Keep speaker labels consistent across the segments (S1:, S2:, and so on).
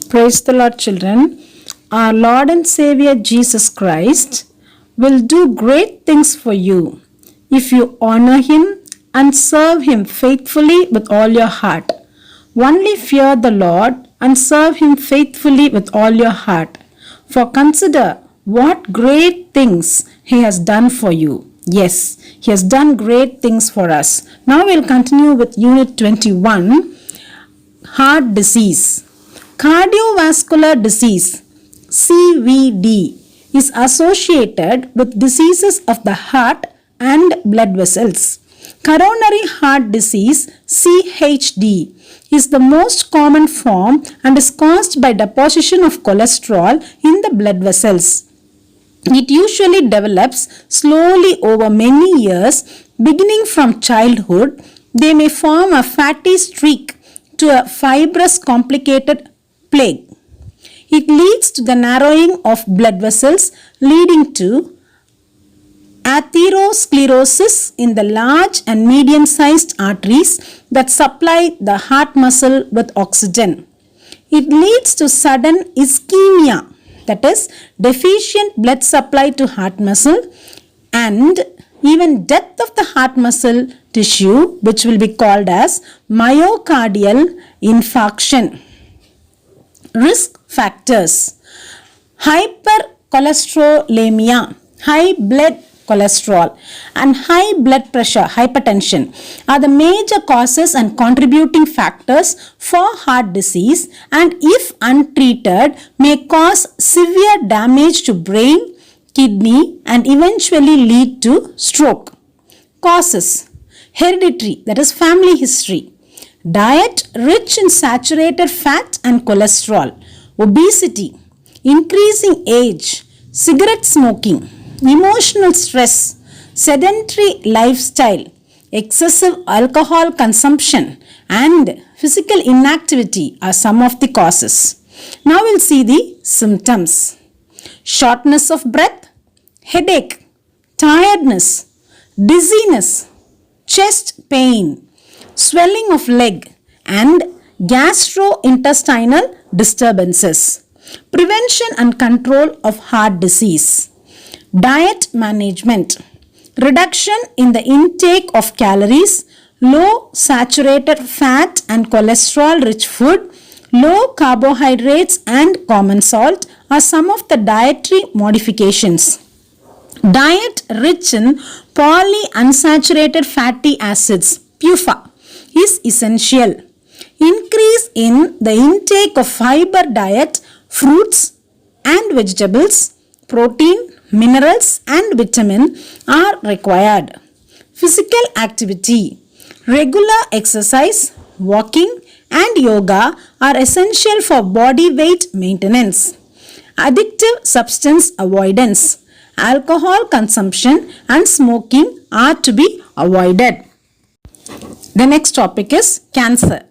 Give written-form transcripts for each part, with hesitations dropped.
S1: Praise the Lord, children. Our Lord and Savior Jesus Christ will do great things for you if you honor Him and serve Him faithfully with all your heart. Only fear the Lord and serve Him faithfully with all your heart. For consider what great things He has done for you. Yes, He has done great things for us. Now we'll continue with Unit 21, Heart Disease. Cardiovascular disease, CVD, is associated with diseases of the heart and blood vessels. Coronary heart disease, CHD, is the most common form and is caused by deposition of cholesterol in the blood vessels. It usually develops slowly over many years, beginning from childhood. They may form a fatty streak to a fibrous complicated plaque. It leads to the narrowing of blood vessels, leading to atherosclerosis in the large and medium-sized arteries that supply the heart muscle with oxygen. It leads to sudden ischemia, that is, deficient blood supply to heart muscle, and even death of the heart muscle tissue, which will be called as myocardial infarction. Risk factors: hypercholesterolemia, high blood cholesterol, and high blood pressure, hypertension, are the major causes and contributing factors for heart disease, and if untreated may cause severe damage to brain, kidney, and eventually lead to stroke. Causes: hereditary, that is family history; diet rich in saturated fat and cholesterol; obesity; increasing age; cigarette smoking; emotional stress; sedentary lifestyle; excessive alcohol consumption; and physical inactivity are some of the causes. Now we'll see the symptoms. Shortness of breath, headache, tiredness, dizziness, chest pain, swelling of leg, and gastrointestinal disturbances. Prevention and control of heart disease. Diet management. Reduction in the intake of calories, low saturated fat and cholesterol rich food, low carbohydrates and common salt are some of the dietary modifications. Diet rich in polyunsaturated fatty acids, PUFA, is essential. Increase in the intake of fiber diet, fruits and vegetables, protein, minerals and vitamin are required. Physical activity. Regular exercise, walking and yoga are essential for body weight maintenance. Addictive substance avoidance. Alcohol consumption and smoking are to be avoided. The next topic is cancer.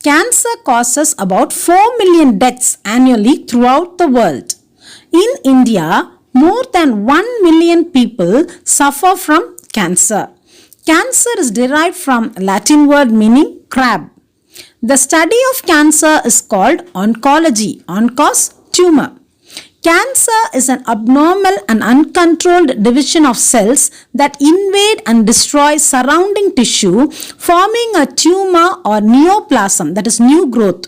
S1: Cancer causes about 4 million deaths annually throughout the world. In India, more than 1 million people suffer from cancer. Cancer is derived from Latin word meaning crab. The study of cancer is called oncology, oncos, tumor. Cancer is an abnormal and uncontrolled division of cells that invade and destroy surrounding tissue, forming a tumor or neoplasm, that is new growth.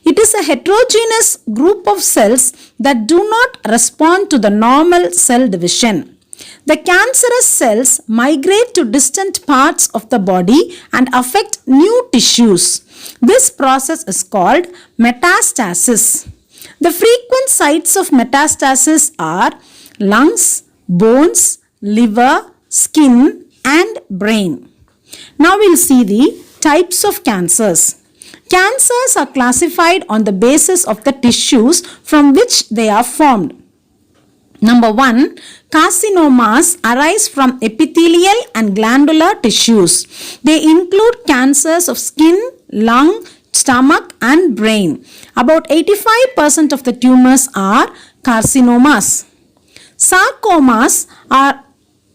S1: It is a heterogeneous group of cells that do not respond to the normal cell division. The cancerous cells migrate to distant parts of the body and affect new tissues. This process is called metastasis. The frequent sites of metastasis are lungs, bones, liver, skin, and brain. Now we'll see the types of cancers. Cancers are classified on the basis of the tissues from which they are formed. Number 1, carcinomas arise from epithelial and glandular tissues. They include cancers of skin, lung, stomach and brain. About 85% of the tumors are carcinomas. Sarcomas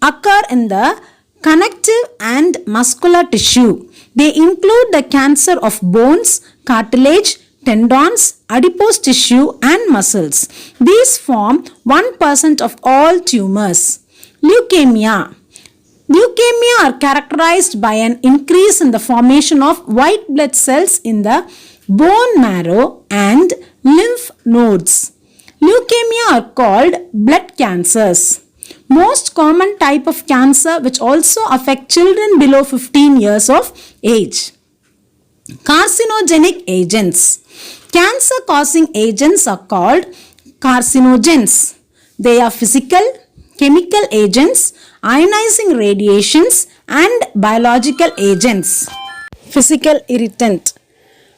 S1: occur in the connective and muscular tissue. They include the cancer of bones, cartilage, tendons, adipose tissue and muscles. These form 1% of all tumors. Leukemia. Leukemia are characterized by an increase in the formation of white blood cells in the bone marrow and lymph nodes. Leukemia are called blood cancers. Most common type of cancer which also affect children below 15 years of age. Carcinogenic agents. Cancer causing agents are called carcinogens. They are physical, chemical agents, ionizing radiations and biological agents. Physical irritant.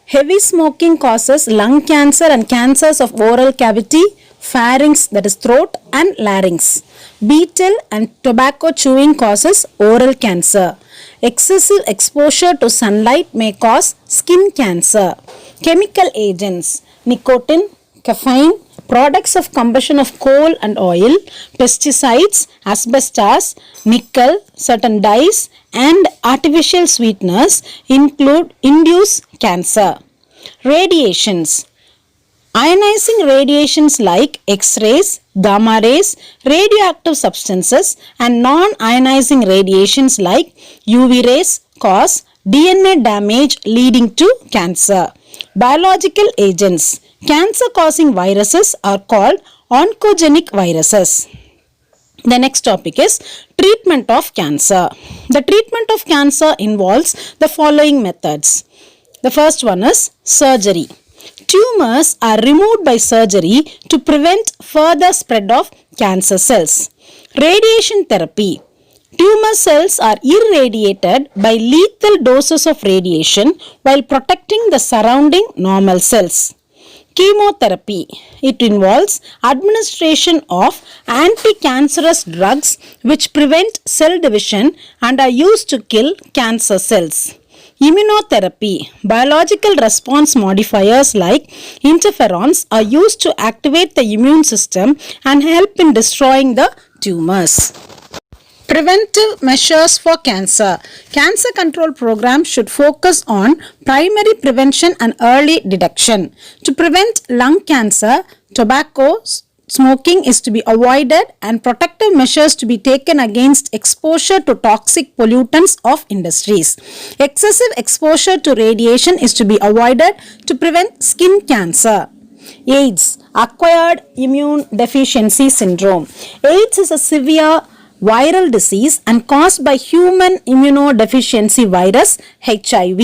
S1: Heavy smoking causes lung cancer and cancers of oral cavity, pharynx that is throat and larynx. Betel and tobacco chewing causes oral cancer. Excessive exposure to sunlight may cause skin cancer. Chemical agents. Nicotine, caffeine, products of combustion of coal and oil, pesticides, asbestos, nickel, certain dyes and artificial sweeteners induce cancer. Radiations. Ionizing radiations like X-rays, gamma rays, radioactive substances and non-ionizing radiations like UV rays cause DNA damage leading to cancer. Biological agents. Cancer-causing viruses are called oncogenic viruses. The next topic is treatment of cancer. The treatment of cancer involves the following methods. The first one is surgery. Tumors are removed by surgery to prevent further spread of cancer cells. Radiation therapy. Tumor cells are irradiated by lethal doses of radiation while protecting the surrounding normal cells. Chemotherapy. It involves administration of anti-cancerous drugs which prevent cell division and are used to kill cancer cells. Immunotherapy. Biological response modifiers like interferons are used to activate the immune system and help in destroying the tumors. Preventive measures for cancer. Cancer control programs should focus on primary prevention and early detection. To prevent lung cancer, tobacco smoking is to be avoided and protective measures to be taken against exposure to toxic pollutants of industries. Excessive exposure to radiation is to be avoided to prevent skin cancer. AIDS, acquired immune deficiency syndrome. AIDS is a severe viral disease and caused by human immunodeficiency virus HIV.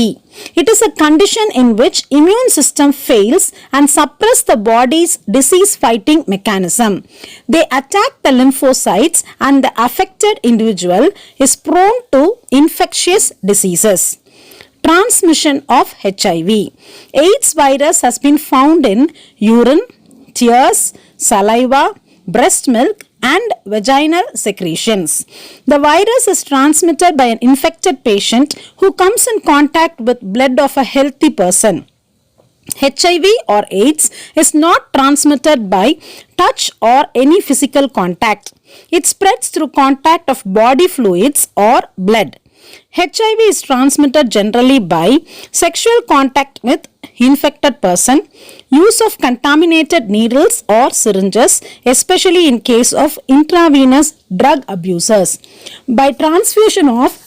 S1: It is a condition in which immune system fails and suppress the body's disease fighting mechanism. They attack the lymphocytes and the affected individual is prone to infectious diseases. Transmission of HIV. AIDS virus has been found in urine, tears, saliva, breast milk and vaginal secretions. The virus is transmitted by an infected patient who comes in contact with blood of a healthy person. HIV or AIDS is not transmitted by touch or any physical contact. It spreads through contact of body fluids or blood. HIV is transmitted generally by sexual contact with infected person, use of contaminated needles or syringes, especially in case of intravenous drug abusers, by transfusion of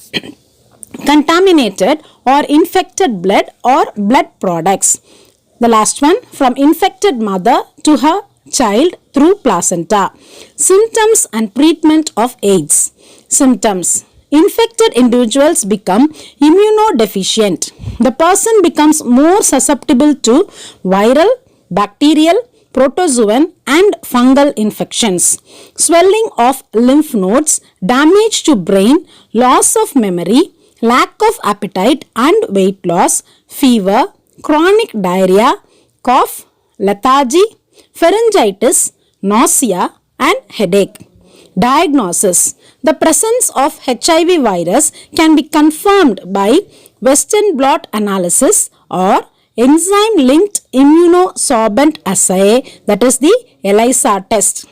S1: contaminated or infected blood or blood products. The last one, from infected mother to her child through placenta. Symptoms and treatment of AIDS. Symptoms. Infected individuals become immunodeficient. The person becomes more susceptible to viral, bacterial, protozoan and fungal infections. Swelling of lymph nodes, damage to brain, loss of memory, lack of appetite and weight loss, fever, chronic diarrhea, cough, lethargy, pharyngitis, nausea and headache. Diagnosis. The presence of HIV virus can be confirmed by Western blot analysis or enzyme-linked immunosorbent assay, that is the ELISA test.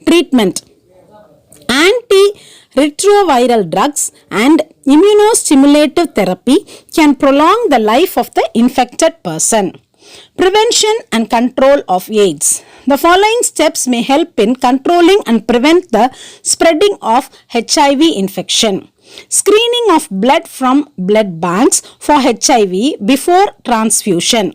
S1: Treatment. Antiretroviral drugs and immunostimulative therapy can prolong the life of the infected person. Prevention and control of AIDS. The following steps may help in controlling and prevent the spreading of HIV infection. Screening of blood from blood banks for HIV before transfusion.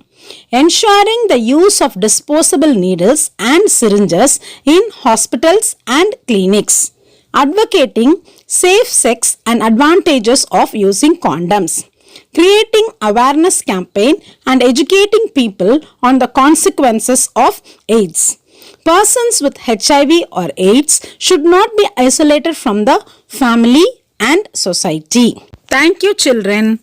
S1: Ensuring the use of disposable needles and syringes in hospitals and clinics. Advocating safe sex and advantages of using condoms. Creating awareness campaign and educating people on the consequences of AIDS. Persons with HIV or AIDS should not be isolated from the family and society. Thank you, children.